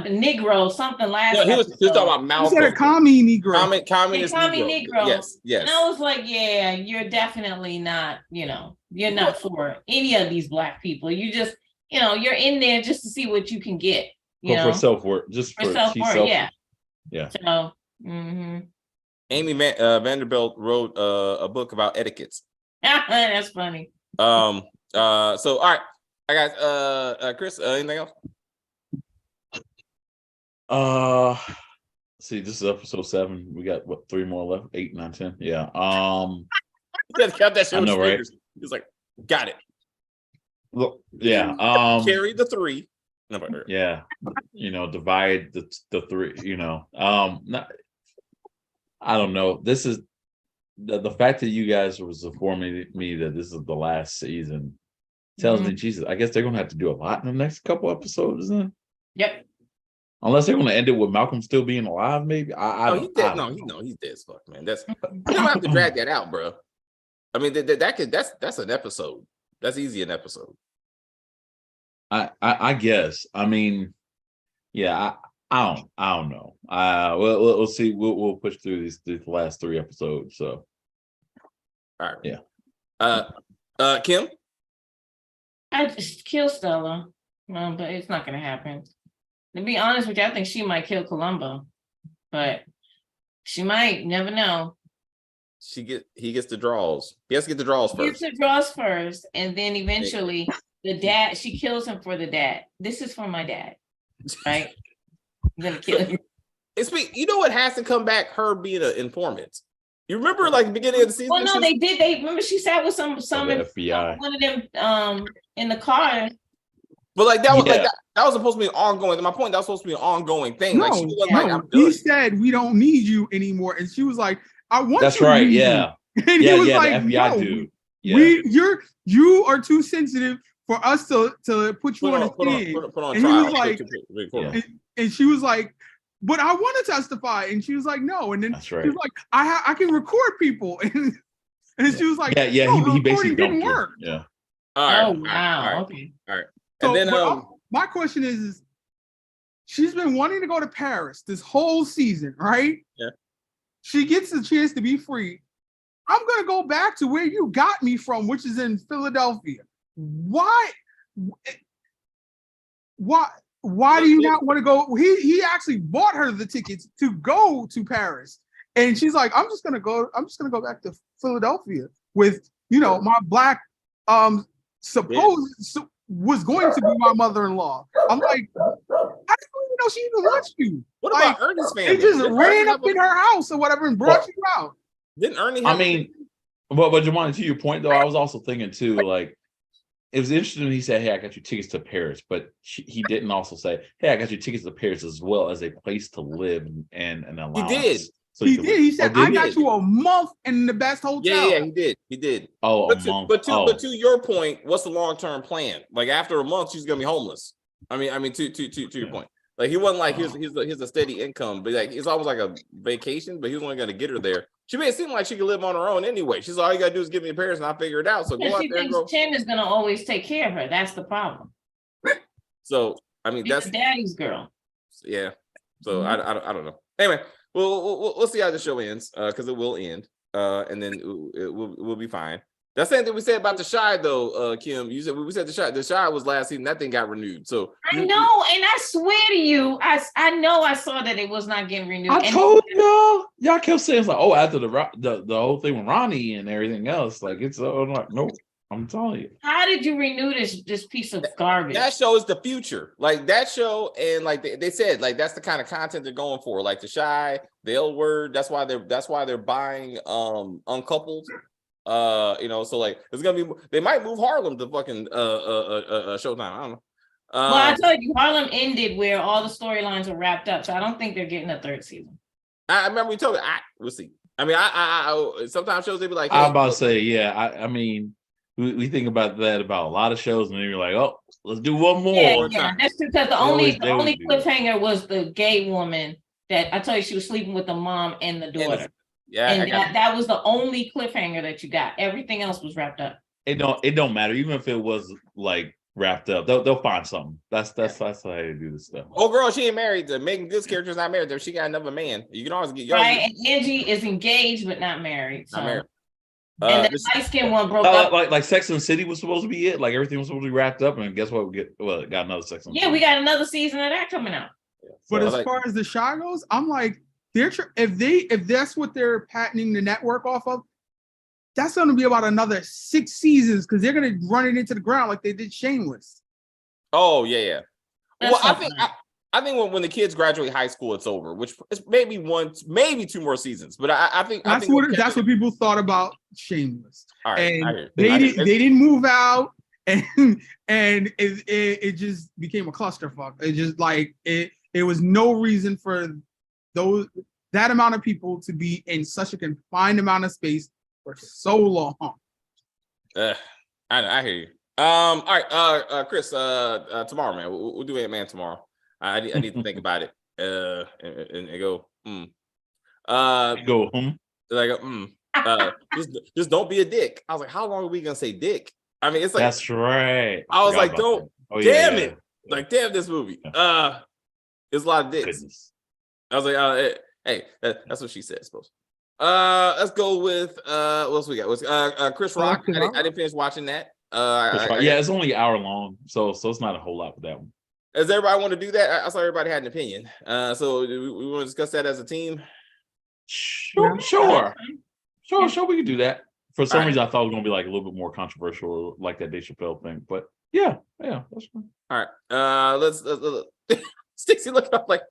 Negro, something last he was talking about Malcolm. He said a commie Negro. Communist Negro. Yes. And I was like, yeah, you're definitely not, you're not for any of these black people. You just, you're in there just to see what you can get. For self-worth. Just for self-worth, yeah. Yeah. So, Amy Vanderbilt wrote a book about etiquettes. That's funny. So all right, I got Chris. Anything else? See, this is episode 7. We got 3 more left? 8, 9, 10. Yeah. Just count that shit. I know, right? He's like, got it. Look, yeah. Carry the 3. Yeah. Divide the 3. I don't know. This is the fact that you guys was informing me that this is the last season tells me, Jesus, I guess they're gonna have to do a lot in the next couple episodes, isn't it? Yep. Unless they're gonna end it with Malcolm still being alive, maybe. He's dead. He's dead as fuck, man. You don't have to drag that out, bro. I mean, that's an episode. That's easy an episode. I guess. I mean, yeah. I don't know. We'll see. We'll push through these last 3 episodes. So, all right. Yeah. Kim, I just kill Stella, but it's not gonna happen. To be honest with you, I think she might kill Columbo, but she might. Never know. He gets the draws. He has to get the draws first. He gets the draws first, and then eventually the dad. She kills him for the dad. This is for my dad, right? I'm gonna kill him. You know what has to come back? Her being an informant. You remember, like the beginning of the season? Well, no, they did. They remember she sat with some FBI. One of them in the car. But like that was that was supposed to be an ongoing. My point, that was supposed to be an ongoing thing. He said we don't need you anymore, and she was like, "I want." That's you right. Yeah. And he was like, the FBI dude. Yeah. You are too sensitive for us to put you on a stand. Put on and trial. He was like, and she was like, but I want to testify, and she was like, no. And then That's right. she was like, I can record people, and she was like, yeah. No, he basically didn't work. Yeah. All right. Oh wow. Okay. All right. So, and then my question is, she's been wanting to go to Paris this whole season, right? Yeah. She gets the chance to be free. I'm gonna go back to where you got me from, which is in Philadelphia. Why do you not want to go? He actually bought her the tickets to go to Paris, and she's like, I'm just gonna go back to Philadelphia with my black was going to be my mother-in-law. I'm like, I didn't even know she even wants you. What about Ernie's family? They just ran up in her house or whatever and brought you out. Didn't Ernie but Jamani, to your point though, I was also thinking too, like, it was interesting. He said, "Hey, I got you tickets to Paris," but he didn't also say, "Hey, I got you tickets to Paris as well as a place to live and an allowance." He did. So he did. He said, "I got did. you a month in the best hotel." Yeah, he did. He did. Oh, but a month. But to your point, what's the long-term plan? Like after a month, she's gonna be homeless. I mean, to your point. Like he wasn't like here's a steady income, but like it's almost like a vacation. But he was only gonna get her there. She made it seem like she could live on her own anyway. She's all you gotta do is give me a Paris and I'll figure it out. So go out she there and thinks go. Chen is gonna always take care of her. That's the problem. So I mean, She's that's daddy's girl. Yeah. So I don't know. Anyway, we'll see how the show ends because it will end and then we'll be fine. That's the same thing we said about the Shy though, Kim. You said we said the Shy was last season. That thing got renewed. So I know, and I swear to you, I know I saw that it was not getting renewed. I told y'all kept saying it's like, oh, after the whole thing with Ronnie and everything else, like it's like nope. I'm telling you. How did you renew this piece of garbage? That show is the future. Like that show, and like they said, like that's the kind of content they're going for. Like the Shy, the L Word. That's why they're buying Uncoupled. So like it's gonna be. They might move Harlem to fucking Showtime. I don't know. Well, I told you, Harlem ended where all the storylines are wrapped up, so I don't think they're getting a third season. I remember you told me. We'll see. I mean, I sometimes shows they be like, hey, I'm about to say, yeah. I mean. We think about that about a lot of shows, and then you're like, "Oh, let's do one more." Yeah, that's true. Because the only cliffhanger was the gay woman that I told you she was sleeping with the mom and the daughter. And that was the only cliffhanger that you got. Everything else was wrapped up. It don't matter, even if it was like wrapped up. They'll find something. That's how they do this stuff. Oh, girl, she ain't married. Megan Good's character's not married. She got another man. You can always get right. And Angie is engaged but not married. So. Not married. And the light skin one broke up. Like Sex and the City was supposed to be it. Like everything was supposed to be wrapped up, and guess what? It got another Sex and the City. Yeah, we got another season of that coming out. Yeah. But as far as the Shy goes, I'm like, if that's what they're patenting the network off of, that's going to be about another 6 seasons because they're going to run it into the ground like they did Shameless. Oh yeah. Well, I think when the kids graduate high school, it's over, which is maybe 2 more seasons. But I think that's what people thought about Shameless. All right, and they didn't move out, and it just became a clusterfuck. It just like it was no reason for that amount of people to be in such a confined amount of space for so long. I hear you. All right, Chris. Tomorrow, man, we'll do Ant-Man tomorrow. I need to think about it and go. Just don't be a dick. I was like, how long are we gonna say dick? I mean, it's like that's right. I was like, don't. Damn it! Like, damn this movie. It's a lot of dicks. Goodness. I was like, hey, that's what she said. I suppose. Let's go with what else we got? Chris Rock. I didn't finish watching that. It's only an hour long, so it's not a whole lot for that one. Does everybody want to do that? I saw everybody had an opinion. So we want to discuss that as a team. Sure. We can do that. For some reason, I thought it was going to be like a little bit more controversial, like that Dave Chappelle thing. But yeah, that's fine. All right. Let's Stacey look up like.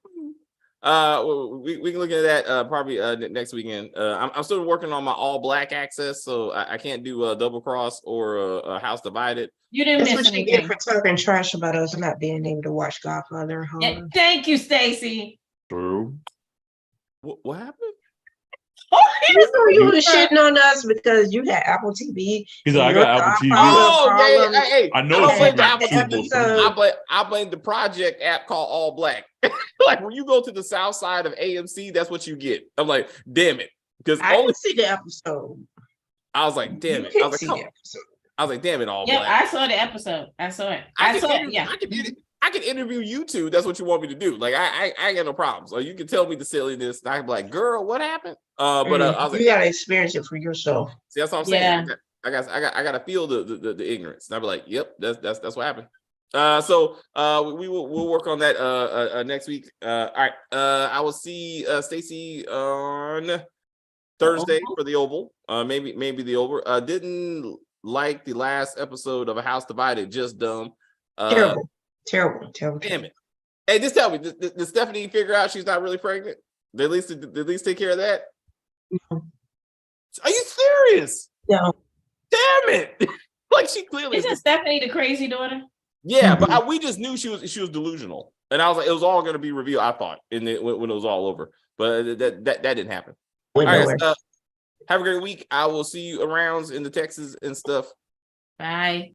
We can look at that probably next weekend. I'm still working on my all black access, so I can't do a double cross or a house divided. You didn't miss what you get for talking trash about us not being able to watch Godfather. Yeah, thank you, Stacey. True. What happened? You were shitting on us because you had Apple TV. He's like, I got Apple TV. Oh, yeah. Hey, I know. I blame the project app called All Black. Like when you go to the south side of AMC, that's what you get. I'm like, damn it, because I didn't see the episode. I was like, damn it. I was like, damn it, All Black. I saw the episode. I saw it. Yeah. I can interview you two. That's what you want me to do. Like I ain't got no problems. Or you can tell me the silliness. And I can be like, girl, what happened? I was like, you gotta experience it for yourself. See, that's what I'm saying. Yeah. I got to feel the ignorance. And I'll be like, yep, that's what happened. So we'll work on that next week. All right. I will see Stacey on Thursday for the Oval. Maybe the Oval. Didn't like the last episode of A House Divided. Just dumb. Terrible. Damn it. Hey, just tell me, did Stephanie figure out she's not really pregnant? Did at least take care of that? No. Are you serious? No. Damn it. Like she clearly isn't Stephanie the crazy daughter? Yeah, but we just knew she was delusional, and I was like, it was all going to be revealed. I thought, when it was all over, but that didn't happen. All right, have a great week. I will see you around in the Texas and stuff. Bye.